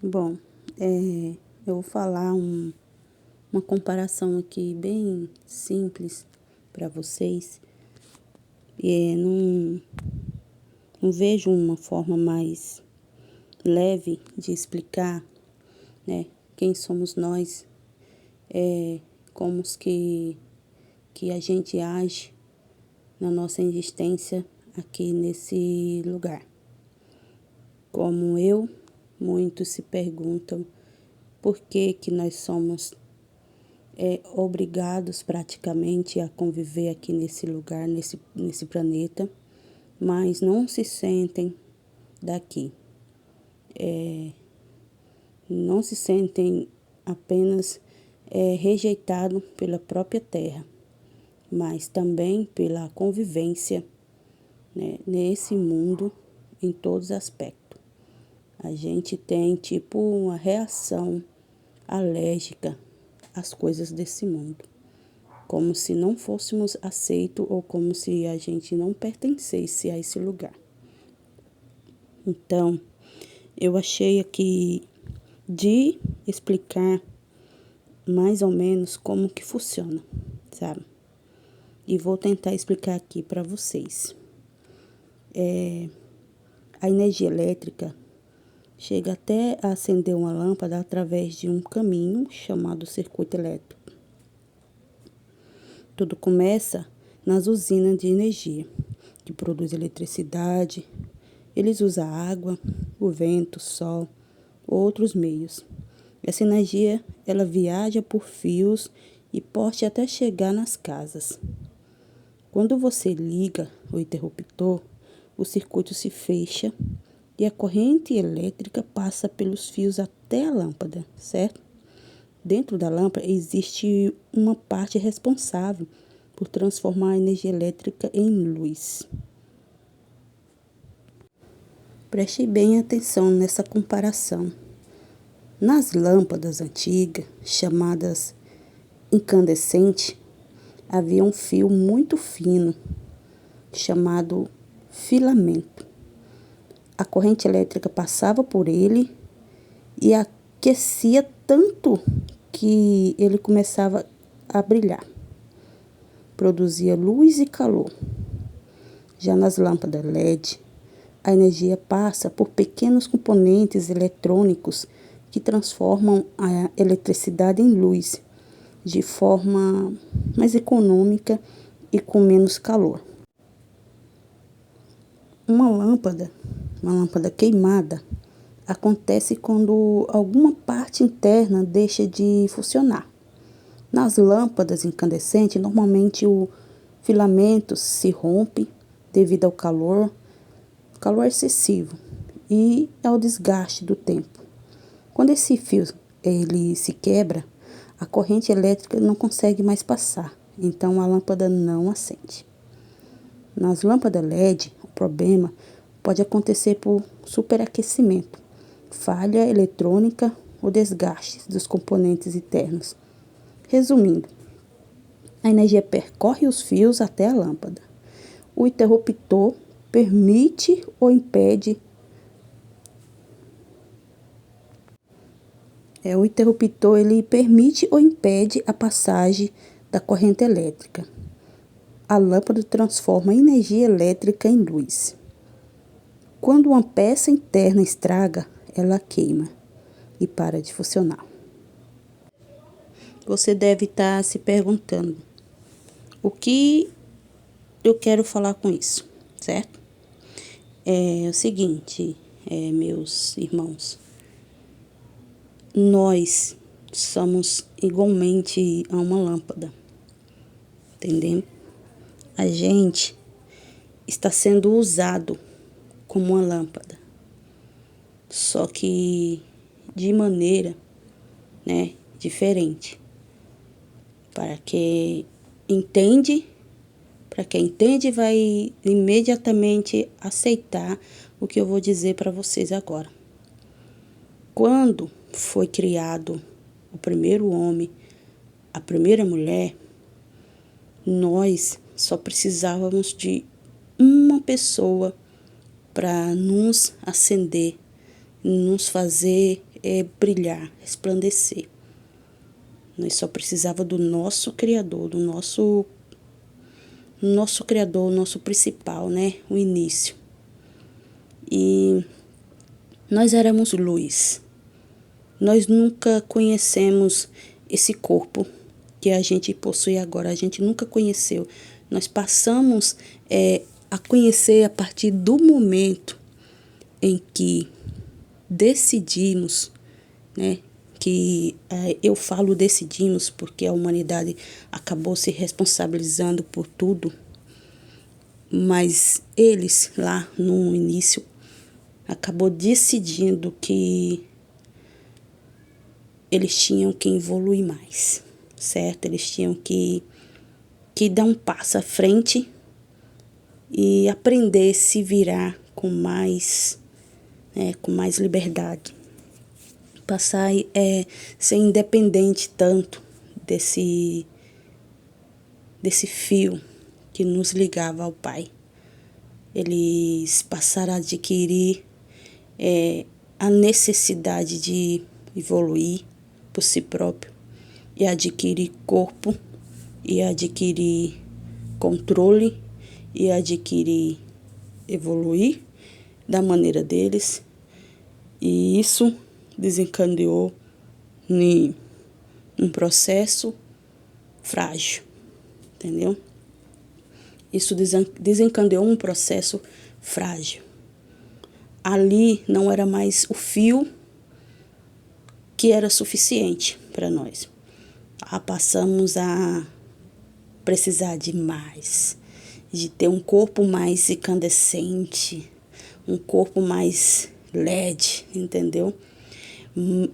Bom, eu vou falar uma comparação aqui bem simples para vocês. Não vejo uma forma mais leve de explicar, né, quem somos nós, como que a gente age na nossa existência aqui nesse lugar. Muitos se perguntam por que nós somos obrigados praticamente a conviver aqui nesse lugar, nesse planeta, mas não se sentem daqui. Não se sentem apenas rejeitados pela própria terra, mas também pela convivência, né, nesse mundo em todos os aspectos. A gente tem tipo uma reação alérgica às coisas desse mundo, como se não fôssemos aceitos ou como se a gente não pertencesse a esse lugar. Então, eu achei aqui de explicar mais ou menos como que funciona, sabe? E vou tentar explicar aqui para vocês. A energia elétrica chega até a acender uma lâmpada através de um caminho chamado circuito elétrico. Tudo começa nas usinas de energia, que produz eletricidade. Eles usam a água, o vento, o sol, outros meios. Essa energia, ela viaja por fios e pode até chegar nas casas. Quando você liga o interruptor, o circuito se fecha e a corrente elétrica passa pelos fios até a lâmpada, certo? Dentro da lâmpada existe uma parte responsável por transformar a energia elétrica em luz. Preste bem atenção nessa comparação. Nas lâmpadas antigas, chamadas incandescentes, havia um fio muito fino, chamado filamento. A corrente elétrica passava por ele e aquecia tanto que ele começava a brilhar. Produzia luz e calor. Já nas lâmpadas LED, a energia passa por pequenos componentes eletrônicos que transformam a eletricidade em luz de forma mais econômica e com menos calor. Uma lâmpada queimada, acontece quando alguma parte interna deixa de funcionar. Nas lâmpadas incandescentes, normalmente o filamento se rompe devido ao calor excessivo e ao desgaste do tempo. Quando esse fio ele se quebra, a corrente elétrica não consegue mais passar, então a lâmpada não acende. Nas lâmpadas LED, o problema pode acontecer por superaquecimento, falha eletrônica ou desgaste dos componentes internos. Resumindo, a energia percorre os fios até a lâmpada. O interruptor permite ou impede o interruptor ele permite ou impede a passagem da corrente elétrica. A lâmpada transforma a energia elétrica em luz. Quando uma peça interna estraga, ela queima e para de funcionar. Você deve estar se perguntando, o que eu quero falar com isso, certo? É o seguinte, meus irmãos, nós somos igualmente a uma lâmpada, entendeu? A gente está sendo usado como uma lâmpada, só que de maneira, né, diferente. Para quem entende vai imediatamente aceitar o que eu vou dizer para vocês agora. Quando foi criado o primeiro homem, a primeira mulher, nós só precisávamos de uma pessoa para nos acender, nos fazer brilhar, resplandecer. Nós só precisava do nosso Criador, do nosso Criador, o nosso principal, né? O início. E nós éramos luz. Nós nunca conhecemos esse corpo que a gente possui agora. A gente nunca conheceu. Nós passamos a conhecer a partir do momento em que decidimos, né? Que eu falo decidimos porque a humanidade acabou se responsabilizando por tudo, mas eles lá no início acabou decidindo que eles tinham que evoluir mais, certo? Eles tinham que dar um passo à frente e aprender a se virar com mais liberdade. Passar a ser independente tanto desse fio que nos ligava ao Pai. Eles passaram a adquirir a necessidade de evoluir por si próprio e adquirir corpo e adquirir controle e adquirir evoluir da maneira deles. E isso desencadeou em um processo frágil, entendeu? Isso desencadeou um processo frágil. Ali não era mais o fio que era suficiente para nós. Passamos a precisar de mais, de ter um corpo mais incandescente, um corpo mais LED, entendeu?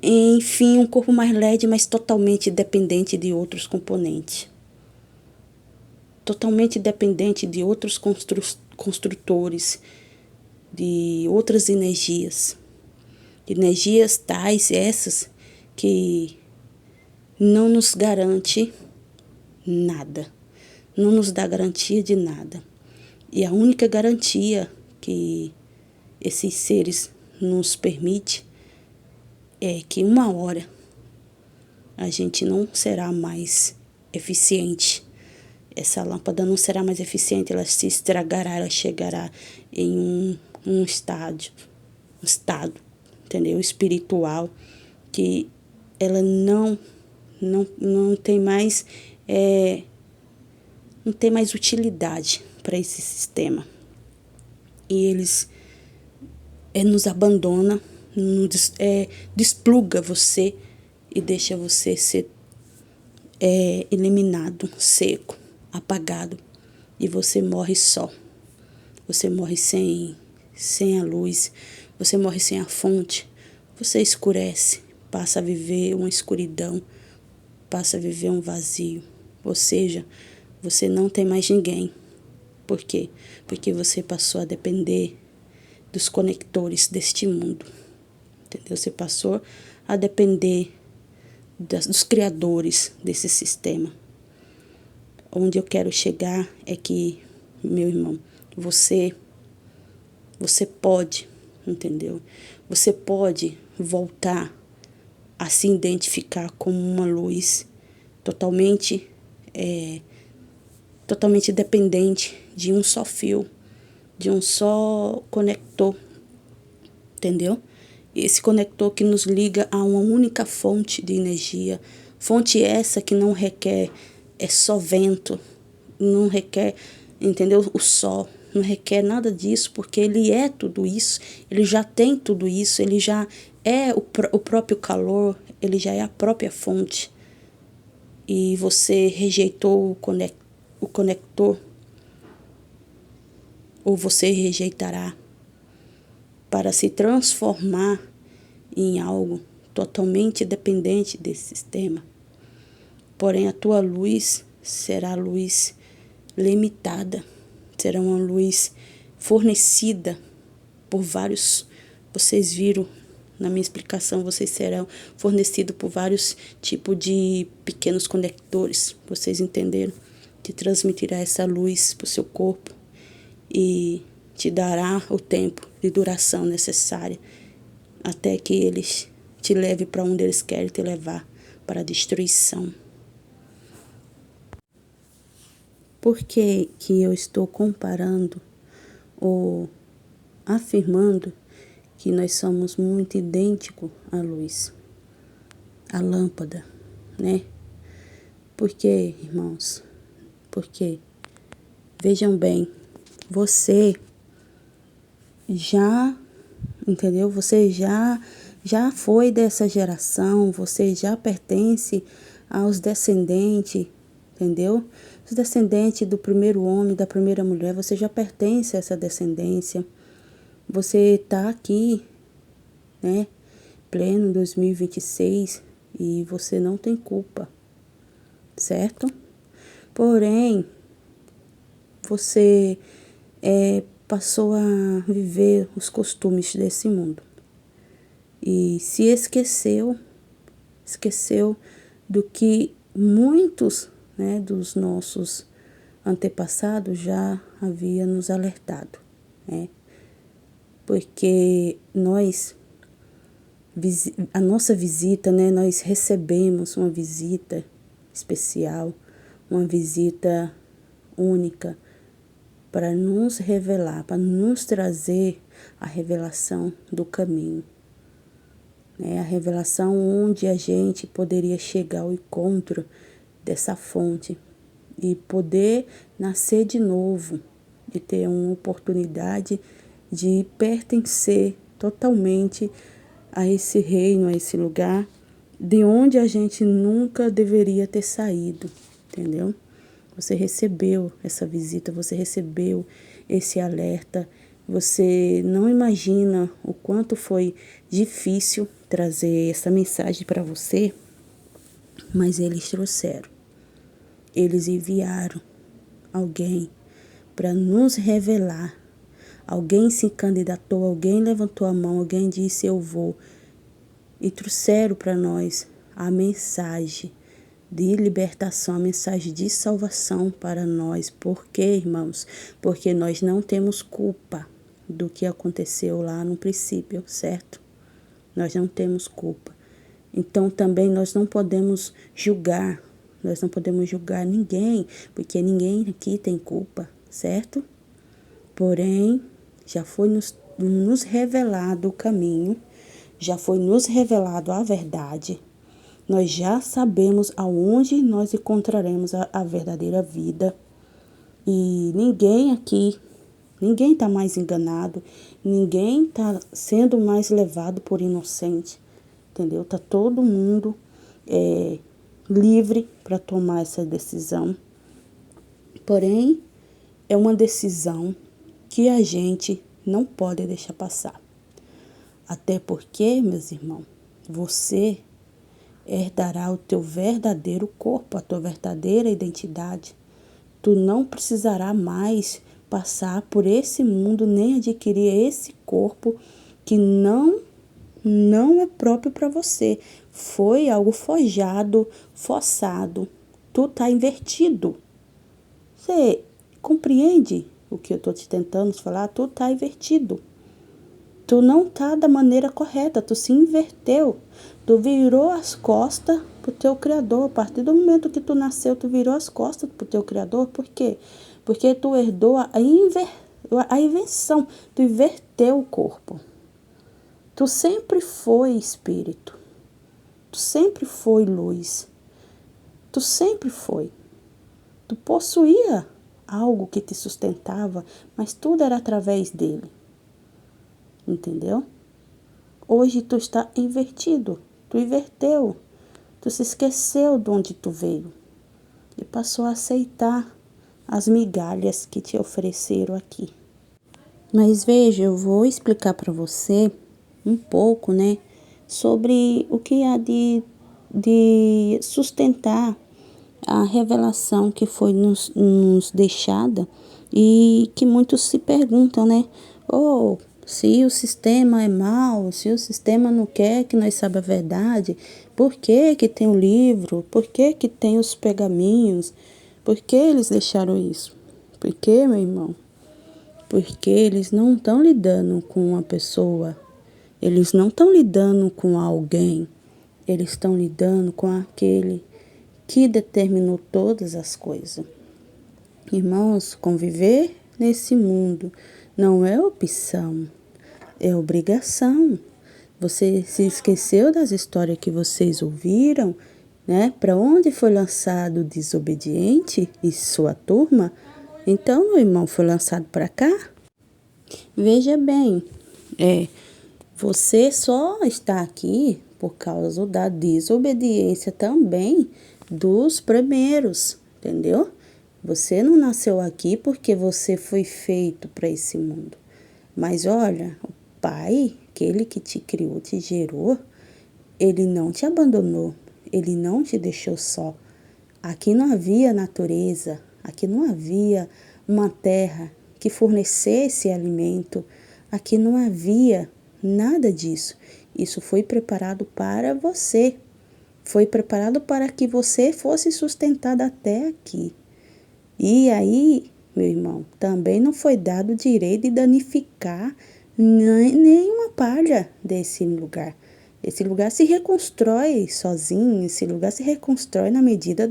Enfim, um corpo mais LED, mas totalmente dependente de outros componentes. Totalmente dependente de outros construtores, de outras energias. Energias tais essas que não nos garante nada. Não nos dá garantia de nada. E a única garantia que esses seres nos permitem é que uma hora a gente não será mais eficiente. Essa lâmpada não será mais eficiente, ela se estragará, ela chegará em um estado, entendeu? Espiritual, que ela não tem mais, não tem mais utilidade para esse sistema. E eles nos abandonam, despluga você e deixa você ser eliminado, seco, apagado, e você morre só. Você morre sem a luz, você morre sem a fonte, você escurece, passa a viver uma escuridão, passa a viver um vazio. Ou seja, você não tem mais ninguém. Por quê? Porque você passou a depender dos conectores deste mundo. Entendeu? Você passou a depender dos criadores desse sistema. Onde eu quero chegar é que, meu irmão, você pode, entendeu? Você pode voltar a se identificar como uma luz totalmente dependente de um só fio, de um só conector, entendeu? Esse conector que nos liga a uma única fonte de energia, fonte essa que não requer só vento, não requer, entendeu? O sol, não requer nada disso, porque ele é tudo isso, ele já tem tudo isso, ele já é o próprio calor, ele já é a própria fonte. E você rejeitou o conector, ou você rejeitará para se transformar em algo totalmente dependente desse sistema. Porém, a tua luz será luz limitada, será uma luz fornecida por vários. Vocês viram na minha explicação, vocês serão fornecidos por vários tipos de pequenos conectores. Vocês entenderam? Que transmitirá essa luz para o seu corpo e te dará o tempo de duração necessária até que eles te leve para onde eles querem te levar, para a destruição. Por que eu estou comparando ou afirmando que nós somos muito idênticos à luz, à lâmpada, né? Por quê, irmãos? Porque, vejam bem, você já, entendeu? Você já foi dessa geração, você já pertence aos descendentes, entendeu? Os descendentes do primeiro homem, da primeira mulher, você já pertence a essa descendência. Você está aqui, né, pleno 2026 e você não tem culpa, certo? Porém, você passou a viver os costumes desse mundo e se esqueceu do que muitos, né, dos nossos antepassados já havia nos alertado, né? Porque a nossa visita, né, nós recebemos uma visita especial, uma visita única para nos revelar, para nos trazer a revelação do caminho, né? A revelação onde a gente poderia chegar ao encontro dessa fonte e poder nascer de novo, de ter uma oportunidade de pertencer totalmente a esse reino, a esse lugar, de onde a gente nunca deveria ter saído, entendeu? Você recebeu essa visita, você recebeu esse alerta, você não imagina o quanto foi difícil trazer essa mensagem para você, mas eles trouxeram. Eles enviaram alguém para nos revelar. Alguém se candidatou, alguém levantou a mão, alguém disse eu vou. E trouxeram para nós a mensagem de libertação, a mensagem de salvação para nós. Por quê, irmãos? Porque nós não temos culpa do que aconteceu lá no princípio, certo? Nós não temos culpa. Então também nós não podemos julgar. Nós não podemos julgar ninguém, porque ninguém aqui tem culpa, certo? Porém, já foi nos revelado o caminho, já foi nos revelado a verdade. Nós já sabemos aonde nós encontraremos a verdadeira vida. E ninguém aqui, ninguém está mais enganado, ninguém está sendo mais levado por inocente, entendeu? Está todo mundo livre para tomar essa decisão. Porém, é uma decisão que a gente não pode deixar passar. Até porque, meus irmãos, você herdará o teu verdadeiro corpo, a tua verdadeira identidade. Tu não precisará mais passar por esse mundo, nem adquirir esse corpo que não é próprio para você. Foi algo forjado, forçado. Tu tá invertido. Você compreende o que eu tô te tentando falar? Tu tá invertido. Tu não tá da maneira correta, tu se inverteu. Tu virou as costas pro teu Criador. A partir do momento que tu nasceu, tu virou as costas pro teu Criador. Por quê? Porque tu herdou a invenção. Tu inverteu o corpo. Tu sempre foi espírito. Tu sempre foi luz. Tu sempre foi. Tu possuía algo que te sustentava, mas tudo era através dele. Entendeu? Hoje tu está invertido. Tu inverteu. Tu se esqueceu de onde tu veio. E passou a aceitar as migalhas que te ofereceram aqui. Mas veja, eu vou explicar para você um pouco, né, sobre o que há de sustentar a revelação que foi nos deixada e que muitos se perguntam, né? Se o sistema é mau, se o sistema não quer que nós saibamos a verdade, por que que tem o livro? Por que que tem os pergaminhos? Por que eles deixaram isso? Por que, meu irmão? Porque eles não estão lidando com uma pessoa. Eles não estão lidando com alguém, eles estão lidando com aquele que determinou todas as coisas. Irmãos, conviver nesse mundo não é opção, é obrigação. Você se esqueceu das histórias que vocês ouviram, né? Para onde foi lançado o desobediente e sua turma? Então, meu irmão, foi lançado para cá? Veja bem, você só está aqui por causa da desobediência também dos primeiros, entendeu? Você não nasceu aqui porque você foi feito para esse mundo. Mas olha, o Pai, aquele que te criou, te gerou, ele não te abandonou, ele não te deixou só. Aqui não havia natureza, aqui não havia uma terra que fornecesse alimento, aqui não havia nada disso. Isso foi preparado para você, foi preparado para que você fosse sustentado até aqui. E aí, meu irmão, também não foi dado o direito de danificar nenhuma palha desse lugar. Esse lugar se reconstrói sozinho, esse lugar se reconstrói na medida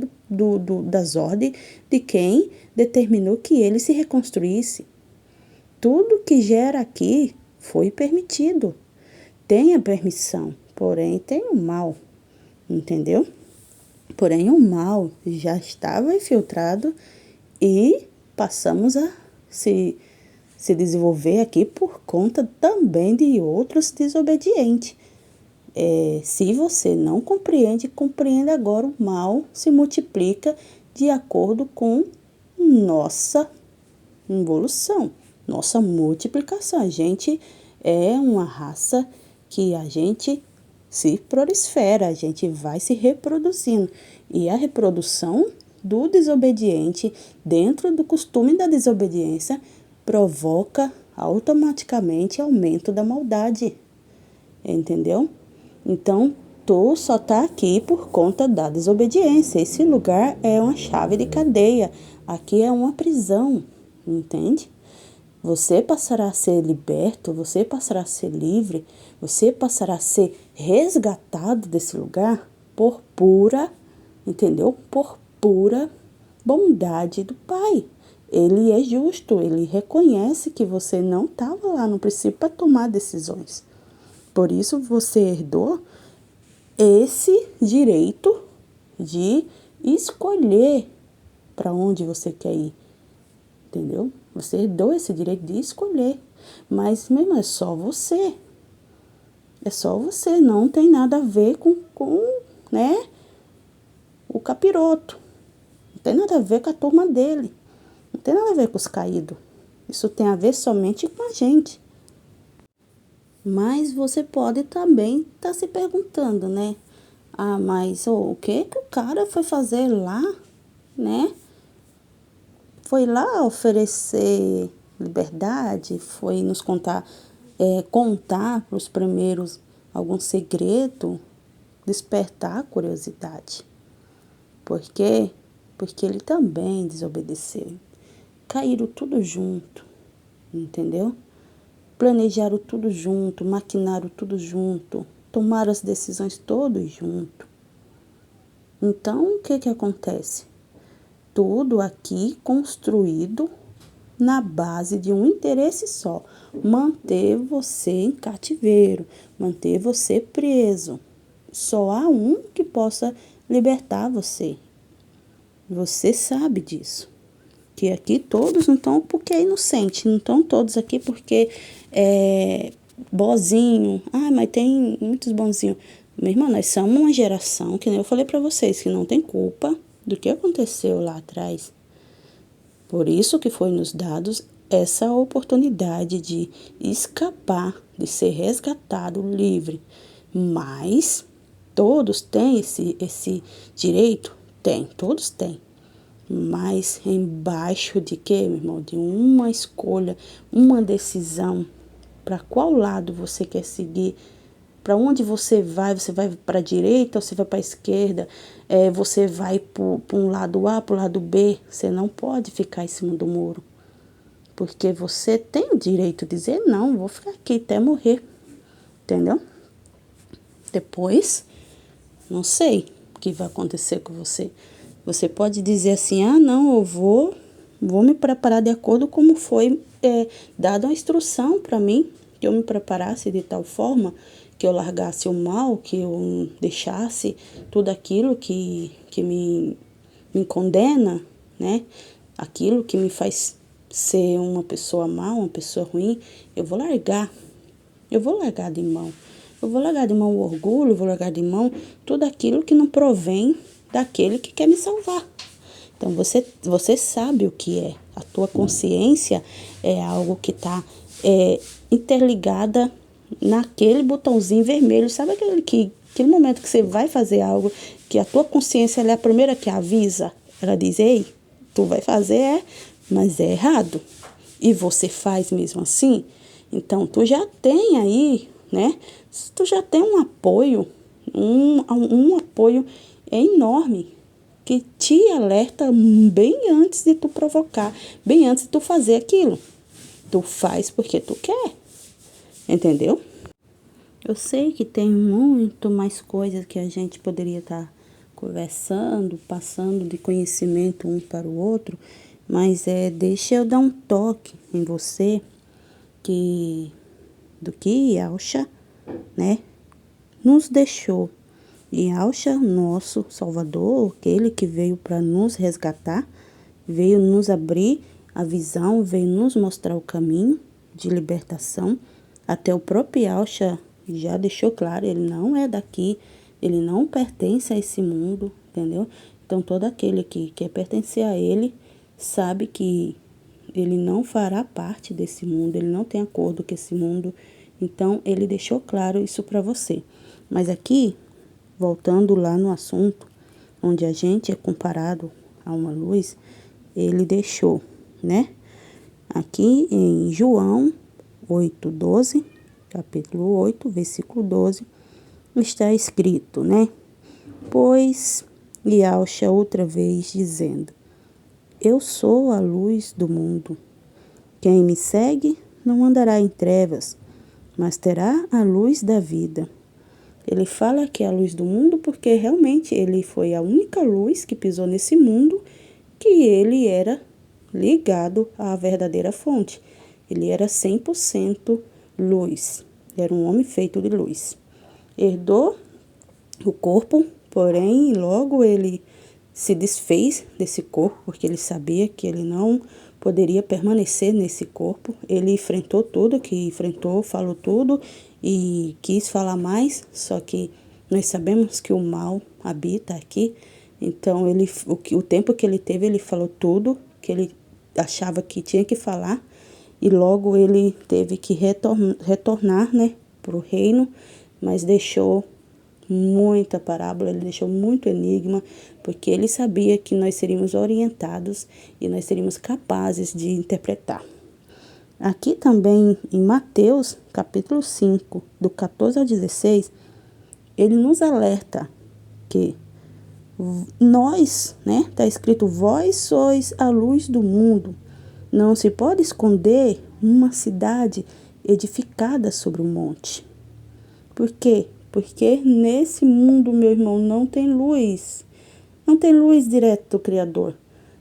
das ordens de quem determinou que ele se reconstruísse. Tudo que gera aqui foi permitido. Tem a permissão, porém tem o mal, entendeu? Porém o mal já estava infiltrado e passamos a se desenvolver aqui por conta também de outros desobedientes. Se você não compreende, compreenda agora, o mal se multiplica de acordo com nossa evolução, nossa multiplicação. A gente é uma raça que a gente se prolifera, a gente vai se reproduzindo. E a reprodução do desobediente, dentro do costume da desobediência, provoca automaticamente aumento da maldade. Entendeu? Então, tu só tá aqui por conta da desobediência. Esse lugar é uma chave de cadeia. Aqui é uma prisão, entende? Você passará a ser liberto, você passará a ser livre, você passará a ser resgatado desse lugar por pura, entendeu? Por pura bondade do Pai. Ele é justo, ele reconhece que você não estava lá no princípio para tomar decisões. Por isso você herdou esse direito de escolher para onde você quer ir, entendeu? Você herdou esse direito de escolher, mas mesmo é só você. É só você, não tem nada a ver com né, o capiroto. Não tem nada a ver com a turma dele. Não tem nada a ver com os caídos. Isso tem a ver somente com a gente. Mas você pode também estar se perguntando, né? Ah, mas o que o cara foi fazer lá, né? Foi lá oferecer liberdade, foi nos contar para os primeiros algum segredo, despertar a curiosidade. Por quê? Porque ele também desobedeceu. Caíram tudo junto, entendeu? Planejaram tudo junto, maquinaram tudo junto, tomaram as decisões todos junto. Então, o que acontece? Tudo aqui construído na base de um interesse só: manter você em cativeiro, manter você preso. Só há um que possa libertar você. Você sabe disso. Que aqui todos não estão porque é inocente, não estão todos aqui porque é bozinho. Ah, mas tem muitos bonzinhos. Minha irmã, nós somos uma geração, que nem eu falei para vocês, que não tem culpa do que aconteceu lá atrás. Por isso que foi nos dados essa oportunidade de escapar, de ser resgatado, livre. Mas todos têm esse direito? Tem, todos têm. Mas embaixo de quê, meu irmão? De uma escolha, uma decisão. Para qual lado você quer seguir? Para onde você vai? Você vai para a direita ou você vai para a esquerda? Você vai para um lado A, para o lado B? Você não pode ficar em cima do muro. Porque você tem o direito de dizer, não, vou ficar aqui até morrer. entendeu? Depois, não sei o que vai acontecer com você. Você pode dizer assim, não, eu vou me preparar de acordo como foi dada uma instrução para mim, que eu me preparasse de tal forma que eu largasse o mal, que eu deixasse tudo aquilo que me condena, né? Aquilo que me faz ser uma pessoa má, uma pessoa ruim, eu vou largar. Eu vou largar de mão. Eu vou largar de mão o orgulho, vou largar de mão tudo aquilo que não provém daquele que quer me salvar. Então, você sabe o que é. A tua consciência é algo que está interligada naquele botãozinho vermelho. Sabe aquele momento que você vai fazer algo, que a tua consciência ela é a primeira que avisa? Ela diz, ei, tu vai fazer, mas é errado. E você faz mesmo assim? Então, tu já tem aí, né? Tu já tem um apoio, um apoio enorme que te alerta bem antes de tu provocar, bem antes de tu fazer aquilo. Tu faz porque tu quer, entendeu? Eu sei que tem muito mais coisas que a gente poderia estar conversando, passando de conhecimento um para o outro, mas deixa eu dar um toque em você do que Yahshua, né, nos deixou. Yahshua, nosso Salvador, aquele que veio para nos resgatar, veio nos abrir a visão, veio nos mostrar o caminho de libertação. Até o próprio Yahshua já deixou claro, ele não é daqui, ele não pertence a esse mundo, entendeu? Então, todo aquele que quer pertencer a ele, sabe que ele não fará parte desse mundo, ele não tem acordo com esse mundo. Então, ele deixou claro isso para você. Mas aqui, voltando lá no assunto, onde a gente é comparado a uma luz, ele deixou, né? Aqui em João 8:12, capítulo 8, versículo 12, está escrito, né? Pois Yahshua outra vez dizendo, eu sou a luz do mundo. Quem me segue não andará em trevas, mas terá a luz da vida. Ele fala que é a luz do mundo porque realmente ele foi a única luz que pisou nesse mundo que ele era ligado à verdadeira fonte. Ele era 100% luz. Era um homem feito de luz. Herdou o corpo, porém logo ele se desfez desse corpo, porque ele sabia que ele não poderia permanecer nesse corpo. Ele enfrentou tudo que enfrentou, falou tudo e quis falar mais, só que nós sabemos que o mal habita aqui. Então, o tempo que ele teve, ele falou tudo que ele achava que tinha que falar e logo ele teve que retornar, né, para o reino, mas deixou muita parábola, ele deixou muito enigma, porque ele sabia que nós seríamos orientados e nós seríamos capazes de interpretar. Aqui também em Mateus, capítulo 5, do 14 ao 16, ele nos alerta que nós, né, está escrito, vós sois a luz do mundo. Não se pode esconder uma cidade edificada sobre um monte. Por quê? Porque nesse mundo, meu irmão, não tem luz. Não tem luz direto do Criador.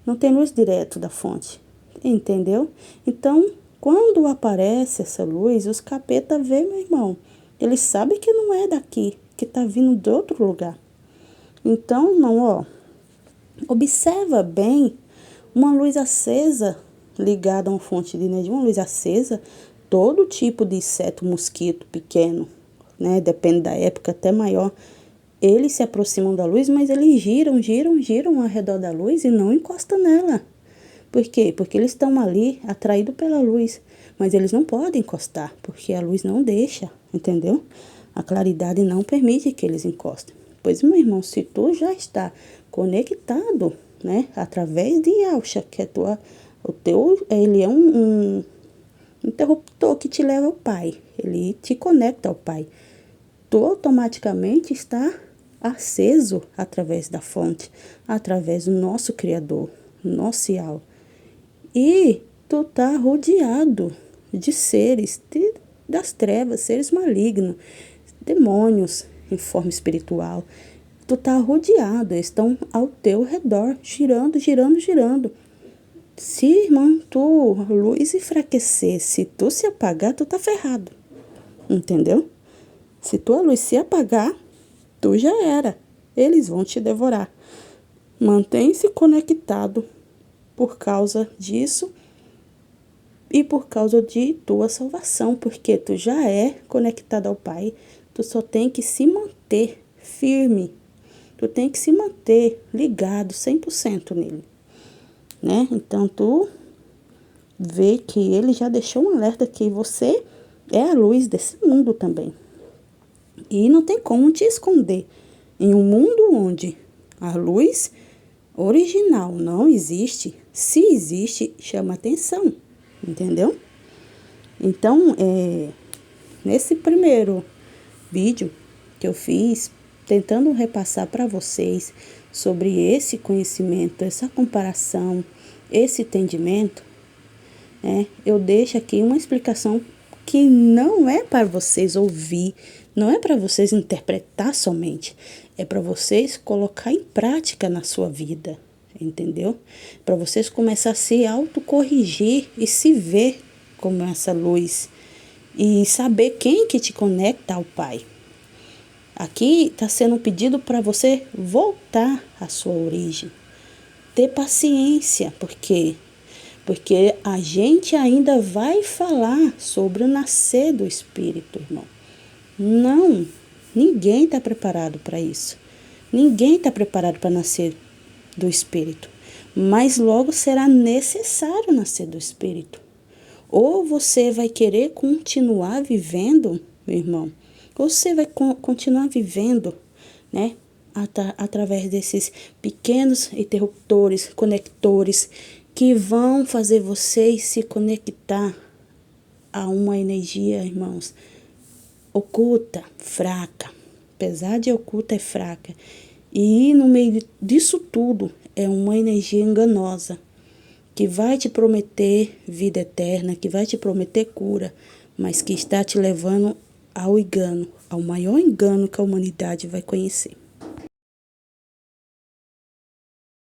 Não tem luz direto da fonte. Entendeu? Então, quando aparece essa luz, os capeta vê, meu irmão. Eles sabem que não é daqui, que está vindo de outro lugar. Então, irmão, observa bem uma luz acesa ligada a uma fonte de energia. Uma luz acesa, todo tipo de inseto, mosquito pequeno, né, depende da época, até maior, eles se aproximam da luz, mas eles giram ao redor da luz e não encostam nela. Por quê? Porque eles estão ali atraídos pela luz, mas eles não podem encostar, porque a luz não deixa, entendeu? A claridade não permite que eles encostem. Pois, meu irmão, se tu já está conectado, né, através de Yahshua, que é ele é um interruptor que te leva ao Pai, ele te conecta ao Pai. Tu automaticamente está aceso através da fonte, através do nosso Criador, nosso Yahweh. E tu tá rodeado de seres, das trevas, seres malignos, demônios em forma espiritual. Tu tá rodeado, eles estão ao teu redor, girando, girando, girando. Se, irmão, tua luz enfraquecer, se tu se apagar, tu tá ferrado. Entendeu? Se tua luz se apagar, tu já era. Eles vão te devorar. Mantém-se conectado por causa disso e por causa de tua salvação, porque tu já é conectado ao Pai. Tu só tem que se manter firme. Tu tem que se manter ligado 100% nele, né? Então, tu vê que ele já deixou um alerta que você é a luz desse mundo também. E não tem como te esconder. Em um mundo onde a luz original não existe, se existe, chama atenção, entendeu? Então, nesse primeiro vídeo que eu fiz, tentando repassar para vocês sobre esse conhecimento, essa comparação, esse entendimento, eu deixo aqui uma explicação que não é para vocês ouvir, não é para vocês interpretar somente, é para vocês colocar em prática na sua vida, entendeu? Para vocês começar a se autocorrigir e se ver como essa luz e saber quem que te conecta ao Pai. Aqui está sendo um pedido para você voltar à sua origem, ter paciência, porque a gente ainda vai falar sobre o nascer do Espírito, irmão. Não, ninguém está preparado para isso. Ninguém está preparado para nascer do Espírito. Mas logo será necessário nascer do Espírito. Ou você vai querer continuar vivendo, meu irmão, ou você vai continuar vivendo, né? Através desses pequenos interruptores, conectores, que vão fazer vocês se conectar a uma energia, irmãos, oculta, fraca. Apesar de oculta, é fraca. E no meio disso tudo, é uma energia enganosa, que vai te prometer vida eterna, que vai te prometer cura, mas que está te levando ao engano, ao maior engano que a humanidade vai conhecer.